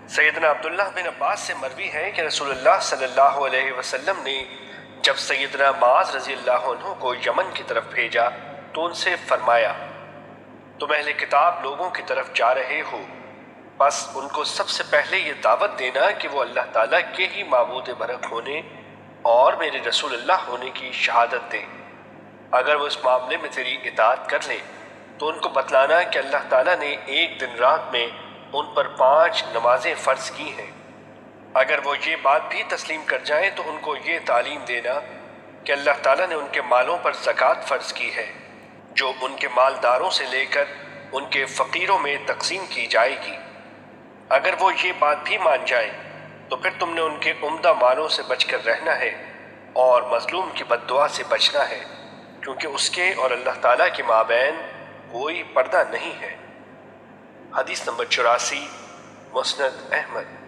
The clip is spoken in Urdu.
سیدنا عبداللہ بن عباس سے مروی ہے کہ رسول اللہ صلی اللہ علیہ وسلم نے جب سیدنا معاذ رضی اللہ عنہ کو یمن کی طرف بھیجا تو ان سے فرمایا، تم اہل کتاب لوگوں کی طرف جا رہے ہو، بس ان کو سب سے پہلے یہ دعوت دینا کہ وہ اللہ تعالیٰ کے ہی معبود برحق ہونے اور میرے رسول اللہ ہونے کی شہادت دیں۔ اگر وہ اس معاملے میں تیری اطاعت کر لیں تو ان کو بتلانا کہ اللہ تعالیٰ نے ایک دن رات میں ان پر 5 نمازیں فرض کی ہیں۔ اگر وہ یہ بات بھی تسلیم کر جائیں تو ان کو یہ تعلیم دینا کہ اللہ تعالیٰ نے ان کے مالوں پر زکوٰۃ فرض کی ہے، جو ان کے مالداروں سے لے کر ان کے فقیروں میں تقسیم کی جائے گی۔ اگر وہ یہ بات بھی مان جائیں تو پھر تم نے ان کے عمدہ مالوں سے بچ کر رہنا ہے اور مظلوم کی بد دعا سے بچنا ہے، کیونکہ اس کے اور اللہ تعالیٰ کے مابین کوئی پردہ نہیں ہے۔ حدیث نمبر 84، مسند احمد۔